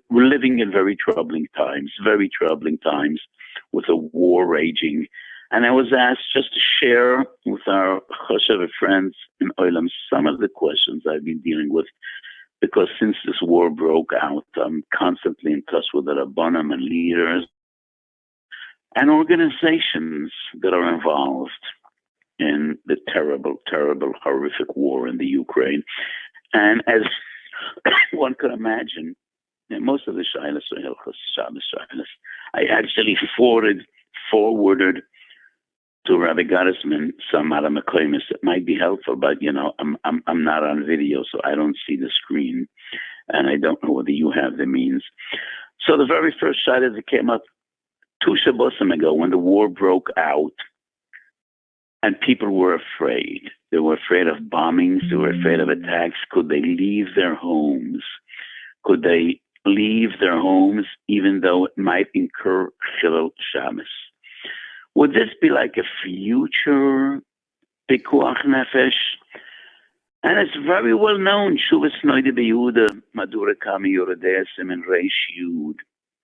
we're living in very troubling times with a war raging. And I was asked just to share with our Choshev friends in Olam some of the questions I've been dealing with, because since this war broke out, I'm constantly in touch with the Rabbanim and leaders and organizations that are involved in the terrible, terrible, horrific war in the Ukraine. And as one could imagine, most of the Shilas are Hilchos Shabbos Shilas. I actually forwarded to Rabbi Gottesman some Makoimis that might be helpful, but I'm not on video, so I don't see the screen, and I don't know whether you have the means. So the very first Shilas that came up 2 Shabbosim ago, when the war broke out, and people were afraid. They were afraid of bombings. They were afraid of attacks. Could they leave their homes? Could they leave their homes even though it might incur Chillul Shabbos? Would this be like a future Pikuach Nefesh? And it's very well known, Shuvas Noide Beyuda, Madura Kami Yoredesim and Reish Yud,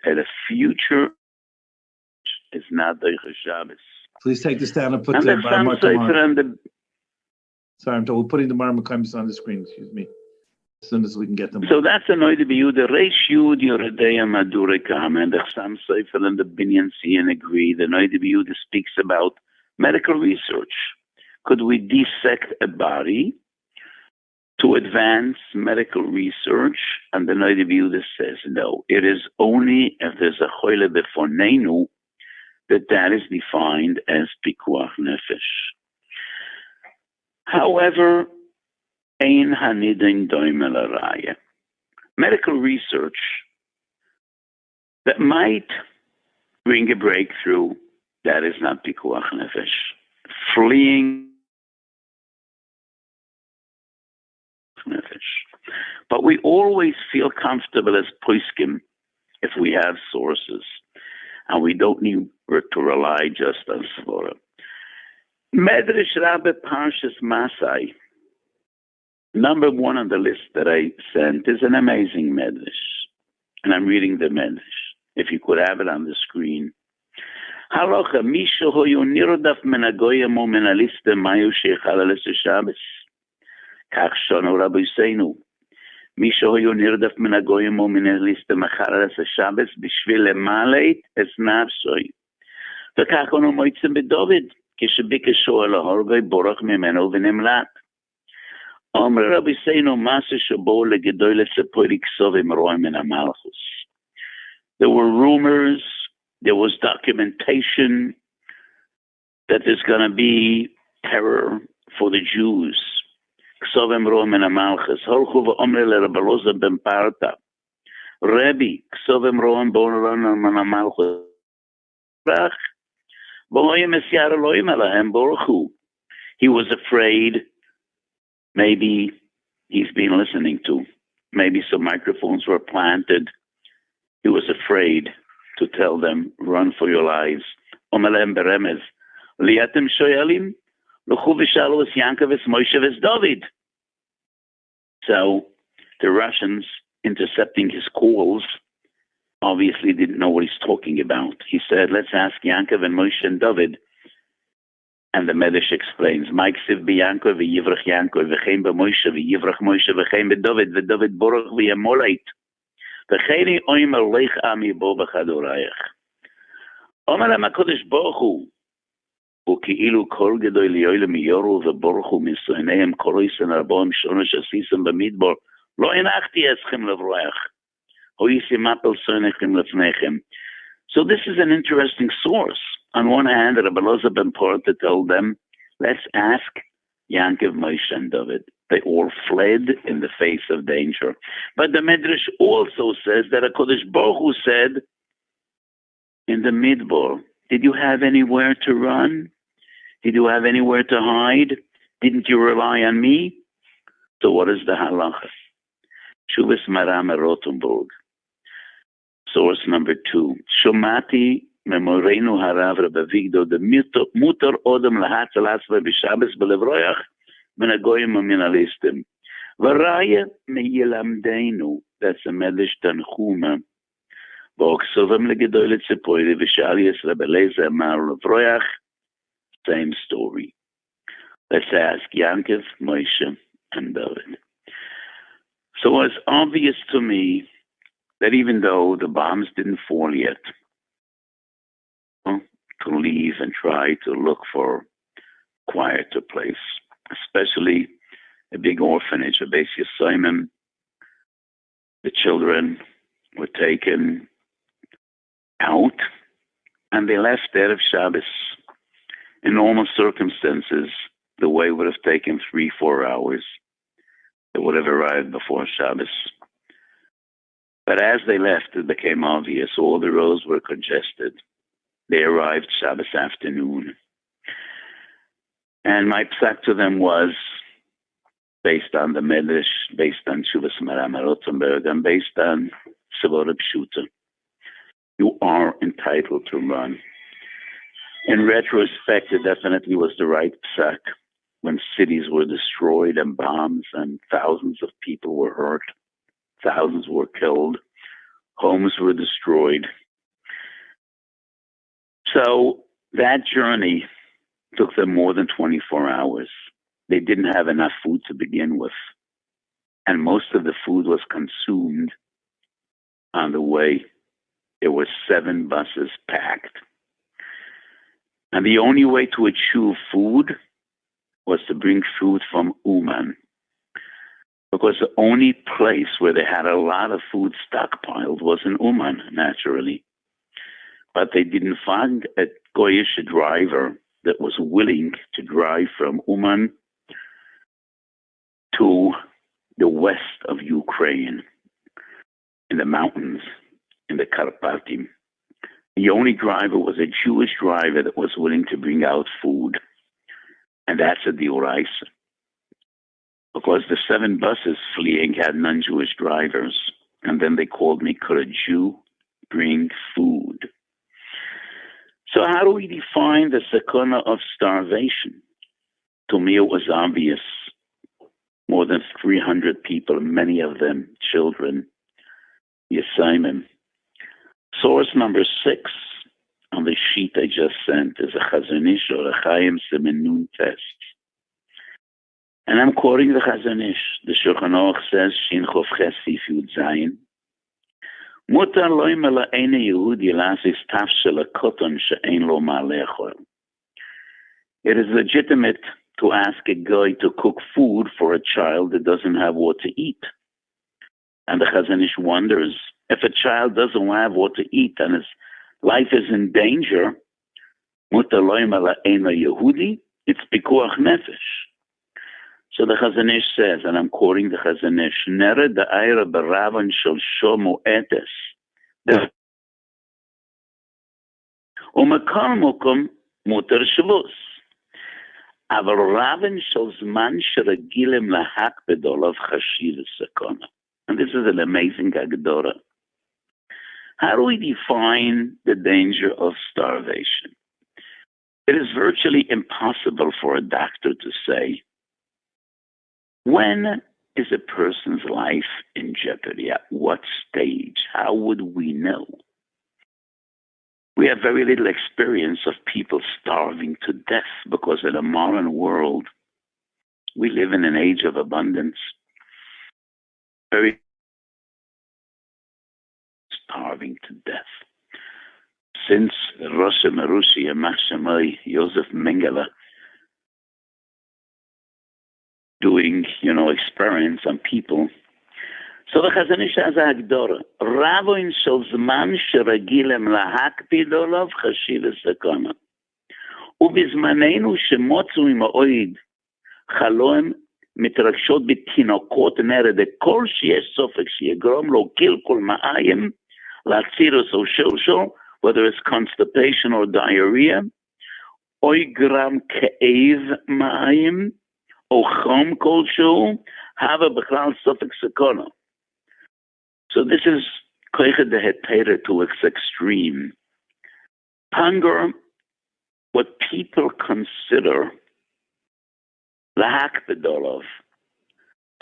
that a future is not the Shabbos. Please take this down and put the Marmakim. Sorry, we're putting the Marmakim on the screen, excuse me, as soon as we can get them. So that's a Noide Beyuda, Reish Yud, Yoredeya, Madura Kami, and the Sam Sefer and the Binyan Sian agree. The Noide Beyuda speaks about medical research. Could we dissect a body to advance medical research? And the Noide Beyuda says no. It is only if there's a choile befonenu that is defined as Pikuach Nefesh. However, ein hanidin doimel araya. Medical research that might bring a breakthrough, that is not Pikuach Nefesh. Fleeing Nefesh. But we always feel comfortable as poskim if we have sources, and we don't need to rely just on Svara. Medrash Rabbe Parshas Masai, number 1 on the list that I sent, is an amazing medrash, and I'm reading the medrash. If you could have it on the screen. Halacha mishu hoyu nirdaf min hagoyim u min haliste mayu sheichal Shabbos. Kach shonu Rabbeinu. Mishu hoyu nirdaf min hagoyim u min haliste machal Shabbos bishvil lemaleit es nafsoi. וכך אנו מוצאים בדוד, כשביקשו על ההורגוי בורח ממנו ונמלט. אומר רבינו מעשה שבו לגדול לספור לכסוב עם רוע מן המלכוס. There were rumors, there was documentation that there's going to be terror for the Jews. כסוב עם רוע מן המלכוס. הולכו ואומר לרבי אלעזר בן פרתא, רבי, כסוב עם רוע מן המלכוס. He was afraid. Maybe he's been listening to. Maybe some microphones were planted. He was afraid to tell them, run for your lives. So the Russians, intercepting his calls, obviously didn't know what he's talking about. He said, let's ask Yankov and Moshe and David. And the Medrash explains, Maiksiv b'Yankov v'yivrach Yankov v'chein b'Moshe v'yivrach Moshe v'chein b'David v'David borach v'yamolait v'cheini oimer leich ami bo b'chadorayach. Omer HaKadosh Baruch Hu u'ki'ilu kol gedoy liyoyle miyoru v'boruch hu misoineim koloisen arboim shono shasisem b'midbar lo enachti eschem levroach. So this is an interesting source. On one hand, Rabbi Elazar ben Porta told them, let's ask Yankov, Moshe, and David. They all fled in the face of danger. But the Medrash also says that HaKadosh Baruch Hu said in the Midbar, did you have anywhere to run? Did you have anywhere to hide? Didn't you rely on me? So what is the halacha? Shuvas Maram Rotenburg. Source number 2. Shomati memorenu harav Rabbi Vigdo the mutar odem lahatzel asva b'Shabbos b'levroyach min hagoyim u'min halistim. V'raya meyilamdeinu. That's a Medrash Tanchuma Same story. Let's ask Yankov, Moshe, and David. So it was obvious to me that even though the bombs didn't fall yet, to leave and try to look for a quieter place, especially a big orphanage, a Beis Yisraelim. The children were taken out and they left Erev Shabbos. In normal circumstances, the way would have taken 3-4 hours. They would have arrived before Shabbos. But as they left, it became obvious all the roads were congested. They arrived Shabbos afternoon. And my psak to them was, based on the Medrash, based on Shuvas Maram Rothenberg, and based on Savora Pshuta, you are entitled to run. In retrospect, it definitely was the right psak when cities were destroyed and bombs and thousands of people were hurt, thousands were killed, homes were destroyed. So that journey took them more than 24 hours. They didn't have enough food to begin with. And most of the food was consumed on the way. There were 7 buses packed. And the only way to achieve food was to bring food from Uman. Because the only place where they had a lot of food stockpiled was in Uman, naturally. But they didn't find a Goyish driver that was willing to drive from Uman to the west of Ukraine, in the mountains, in the Karpatim. The only driver was a Jewish driver that was willing to bring out food. And that's a Dioraisa. Because the 7 buses fleeing had non-Jewish drivers. And then they called me, could a Jew bring food? So how do we define the sakana of starvation? To me, it was obvious. More than 300 people, many of them children, Yisayim. Source number 6 on the sheet I just sent is a Chazanish or a Chaim Semenun test. And I'm quoting the Chazanish. The Shulchan Aruch says, Shin Chof Ches Sif Yud Zayin. Mutar lo imela eine Yehudi lasis tafshel koton she'ein lo ma lechol. It is legitimate to ask a guy to cook food for a child that doesn't have what to eat. And the Chazanish wonders, if a child doesn't have what to eat and his life is in danger, mutar lo imela eine Yehudi, it's Pikuach Nefesh. So the Chazanish says, and I'm quoting the Chazanish, Nere da'ayra baravan shel shomu etes. Umakal mokum mutar shavus. Aval ravan shel zman sheragilim lahak bedolav chashiv sakona. And this is an amazing Agdora. How do we define the danger of starvation? It is virtually impossible for a doctor to say, when is a person's life in jeopardy? At what stage? How would we know? We have very little experience of people starving to death because in a modern world, we live in an age of abundance. Very starving to death. Since Rosh Marushi and Machshamai, Joseph Mengele, doing, experiments on people. So the Chazanish has a Hagdora. Ravoin shel zman sheragilem lahakpid olav chashiv sakana. Ubizmanenu shemotzu ima'oid chaloem מתרגשות בתינוקות נרד, כל שיש סופק שיגרום לו קלקול מעיים, להצירוס או שלשו, whether it's constipation or diarrhea, או יגרם כאב מעיים, או חום כלשהו, הווה בכלל סופק סכנה. So this is koiche de hetere to its extreme. Hunger, what people consider lahak bedolov.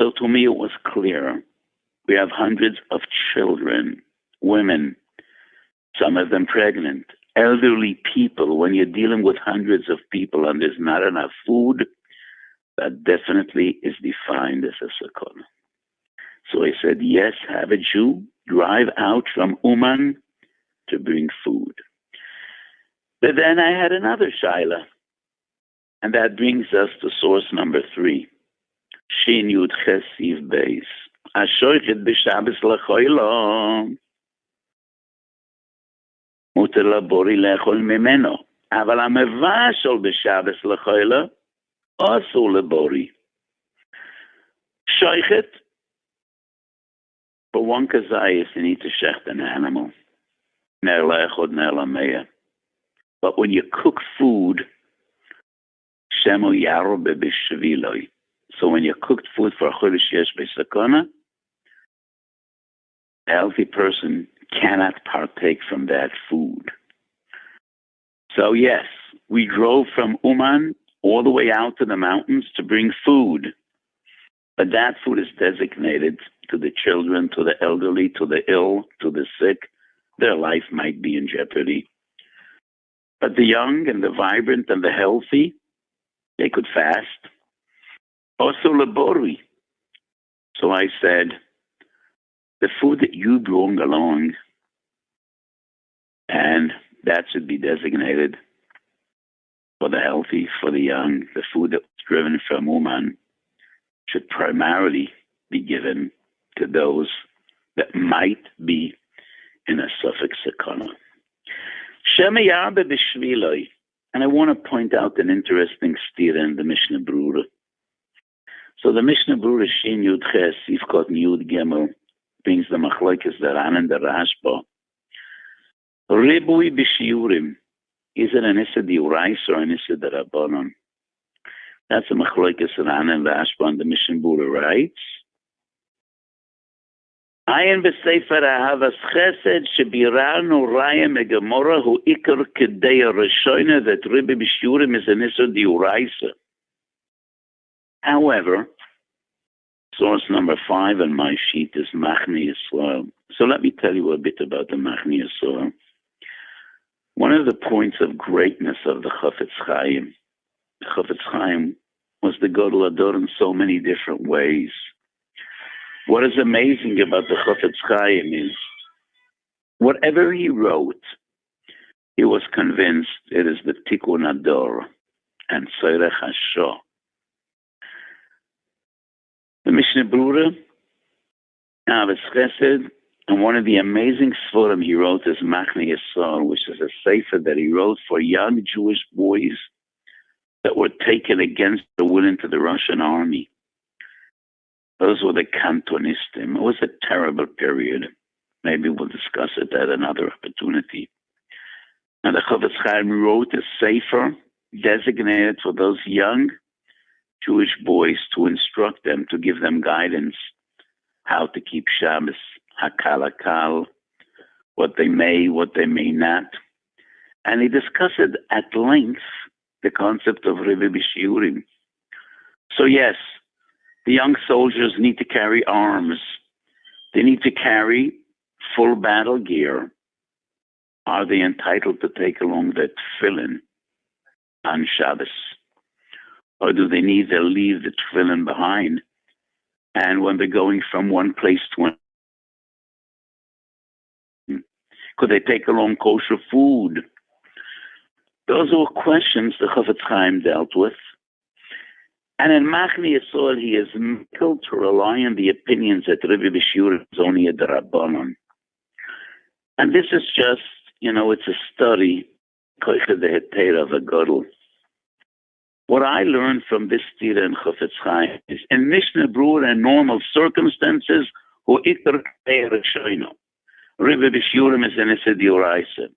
So to me it was clear. We have hundreds of children, women, some of them pregnant, elderly people. When you're dealing with hundreds of people and there's not enough food, that definitely is defined as a sakana. So I said, yes, have a Jew drive out from Uman to bring food. But then I had another shaila, and that brings us to source number 3. Shin Yud Ches Siv Beis. Ashoichet b'Shabbos l'choilo. Muter labori lechol mimeno. Aval hamevashol b'Shabbos l'choilo asur labori. Shoichet. For one kazayas, you need to shecht an animal. Ner lechod, ner lameya. But when you cook food, shemo yarobe b'shviloi. So when you cooked food for a chodesh yesh b'sakana, a healthy person cannot partake from that food. So yes, we drove from Uman all the way out to the mountains to bring food. But that food is designated to the children, to the elderly, to the ill, to the sick. Their life might be in jeopardy. But the young and the vibrant and the healthy, they could fast. Also labori. So I said, the food that you bring along, and that should be designated for the healthy, for the young. The food that was driven from Uman should primarily be given to those that might be in a Safek sakana. Shema yarbe b'shviloi. And I want to point out an interesting stira in the Mishnah Brura. So the Mishnah Brura Shin Yud Ches Sifkot Yud Gimel brings the machlokes daran and the Rashba. Ribui b'shiurim. Is it an issa diurais or an issa derabanan? That's a machlokes daran and Rashba, and the Mishnah Brura writes, Ayin b'sefer ahavas chesed shebiranu raya megamora hu ikar kedeya reshoina, that ribi b'shiurim is an issa diuraisa. However, source number 5 on my sheet is Machni Yisrael. So let me tell you a bit about the Machni Yisrael. One of the points of greatness of the Chafetz Chaim was the Gadol Ador in so many different ways. What is amazing about the Chafetz Chaim is, whatever he wrote, he was convinced it is the Tikkun Ador and Tzorech HaShoah. The Mishnah Brura, Ahavas Chesed, and one of the amazing Sforim he wrote is Machni Yisrael, which is a sefer that he wrote for young Jewish boys that were taken against their will into the Russian army. Those were the Cantonistim. It was a terrible period. Maybe we'll discuss it at another opportunity. And the Chafetz Chaim wrote a sefer designated for those young Jewish boys to instruct them, to give them guidance, how to keep Shabbos, Hakal Hakal, what they may not. And he discussed at length the concept of Ribi B'Shiurim. So yes, the young soldiers need to carry arms. They need to carry full battle gear. Are they entitled to take along that tefillin on Shabbos? Or do they need to leave the tefillin behind? And when they're going from one place to another, could they take along kosher food? Those were questions the Chafetz Chaim dealt with. And in Machni Yisrael, he is able to rely on the opinions that Ribi B'Shiurim is only a Darabanan. And this is just, it's a study, Koiche de Heter of a Gadol. What I learned from this stira in Chafetz Chaim is, in Mishnah Brura and normal circumstances, hu ikar kedeya reshoino. Ribi B'Shiurim is an issa diuraisa.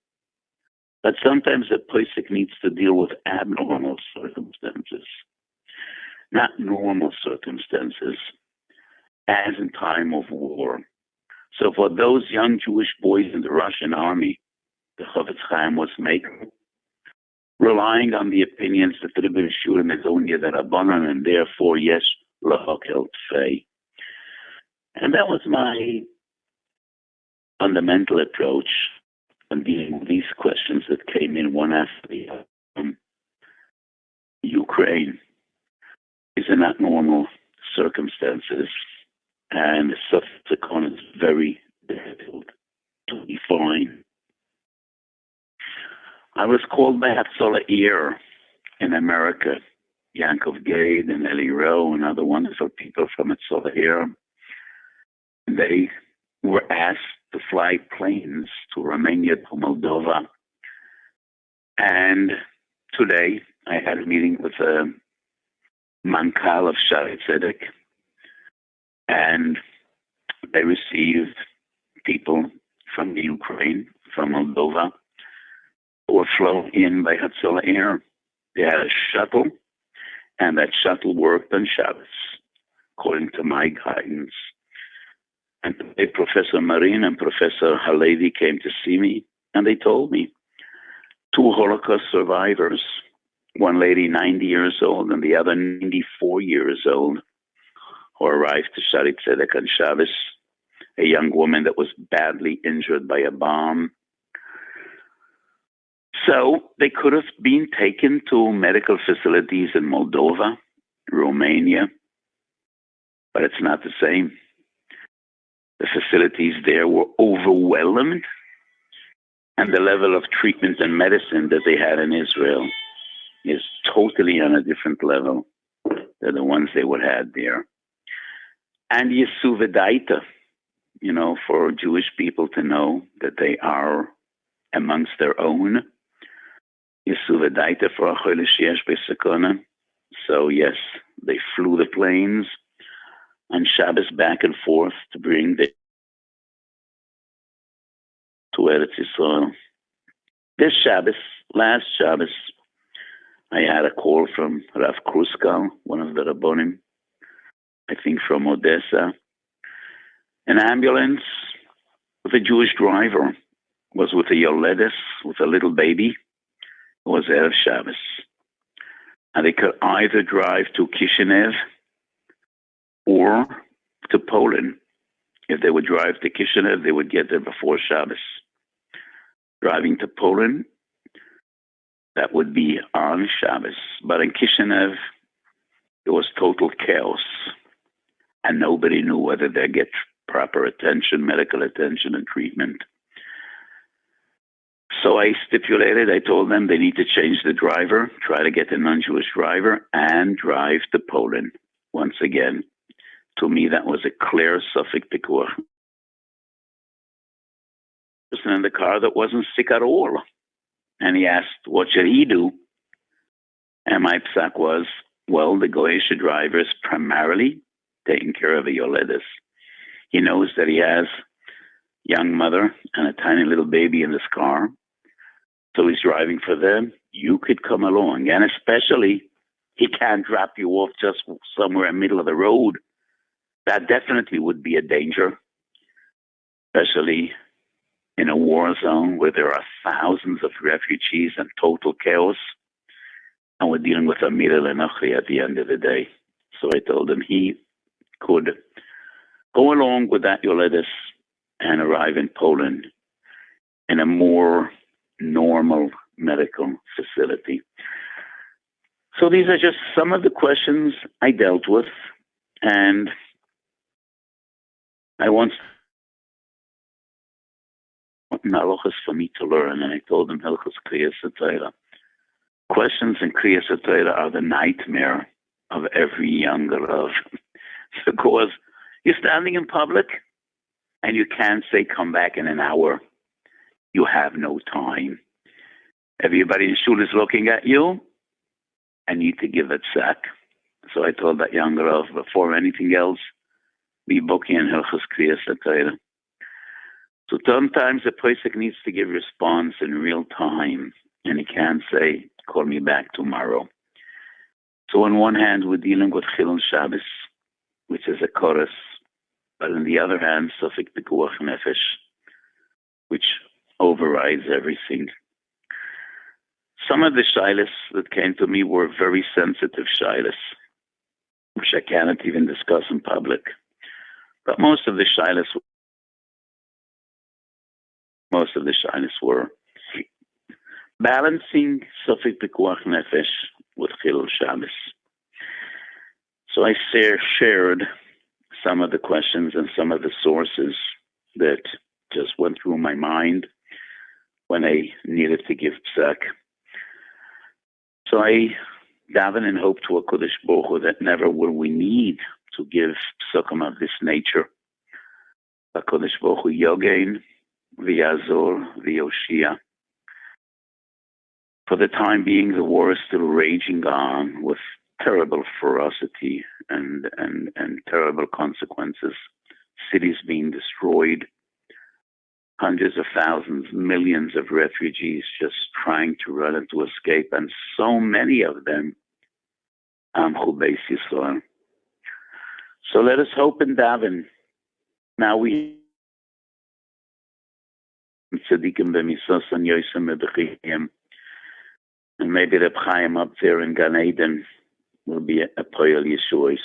But sometimes a posek needs to deal with abnormal circumstances, not normal circumstances, as in time of war. So for those young Jewish boys in the Russian army, the Chafetz Chaim was making, relying on the opinions that the Ribi B'Shiurim is only a Rabbanan, and therefore, yes, lahakel tfei. And that was my fundamental approach and dealing with these questions that came in one after the other. Ukraine is in abnormal circumstances, and the subsequent is very difficult to define. I was called by Hatzolah Ir in America, Yankov Gade and Eli Rowe and other wonderful people from Hatzolah Ir. They were asked to fly planes to Romania, to Moldova. And today I had a meeting with a Mankal of Shabbos Tzedek, and they received people from the Ukraine, from Moldova, who were flown in by Hatzolah Ir. They had a shuttle, and that shuttle worked on Shabbos, according to my guidance. And today, Professor Marin and Professor Halevi came to see me, and they told me 2 Holocaust survivors, one lady 90 years old and the other 94 years old, who arrived to Shabbos Tzedek on Shabbos, a young woman that was badly injured by a bomb. So they could have been taken to medical facilities in Moldova, Romania, but it's not the same. The facilities there were overwhelmed, and the level of treatment and medicine that they had in Israel is totally on a different level than the ones they would have there. And Yesuvedaita, for Jewish people to know that they are amongst their own. Yesuvedaita for a Chodesh Yesh B'Sakona. So yes, they flew the planes on Shabbos back and forth to bring the to Eretz Yisrael. This Shabbos, last Shabbos, I had a call from Rav Kruskal, one of the Rabbonim, I think from Odessa. An ambulance with a Jewish driver was with a Yoledes, with a little baby, who was Erev Shabbos. And they could either drive to Kishinev or to Poland. If they would drive to Kishinev, they would get there before Shabbos. Driving to Poland, that would be on Shabbos. But in Kishinev, there was total chaos. And nobody knew whether they'd get proper attention, medical attention, and treatment. So I told them they need to change the driver, try to get a non-Jewish driver, and drive to Poland. Once again, to me, that was a clear Safek Pikuach. Person in the car that wasn't sick at all. And he asked, what should he do? And my psak was, well, the Goyish driver is primarily taking care of the Yoledes. He knows that he has young mother and a tiny little baby in this car. So he's driving for them. You could come along. And especially, he can't drop you off just somewhere in the middle of the road. That definitely would be a danger, especially in a war zone where there are thousands of refugees and total chaos. And we're dealing with Amir al-Nakhri at the end of the day. So I told him he could go along with that Yoledes and arrive in Poland in a more normal medical facility. So these are just some of the questions I dealt with, and I want halachas for me to learn, and I told them halachas kriyas HaTorah. Questions in kriyas HaTorah are the nightmare of every young Rav, because you're standing in public and you can't say come back in an hour. You have no time. Everybody in shul is looking at you and need to give it sack. So I told that young Rav, before anything else, be booking in halachas kriyas HaTorah. So sometimes a person needs to give response in real time, and he can't say, call me back tomorrow. So on one hand, we're dealing with Chillul Shabbos, which is a chorus, but on the other hand, Safek Pikuach Nefesh, which overrides everything. Some of the shilas that came to me were very sensitive shilas, which I cannot even discuss in public. But most of the shilas most of the shyness were balancing Safek Pikuach Nefesh with Chillul Shabbos. So I shared some of the questions and some of the sources that just went through my mind when I needed to give psak. So I daven and hope to a Kodesh Baruch Hu that never will we need to give psakim of this nature. A Kodesh Baruch Hu Yogein, V'Yazor, V'Yoshia. For the time being, the war is still raging on with terrible ferocity and terrible consequences. Cities being destroyed, hundreds of thousands, millions of refugees just trying to run and to escape, and so many of them Amchu Beis Yisrael. So let us hope and daven. Now we tzadikim b'misos and yosem b'chiyim, and maybe the Chaim up there in Gan Eden will be a poyel Yeshuos.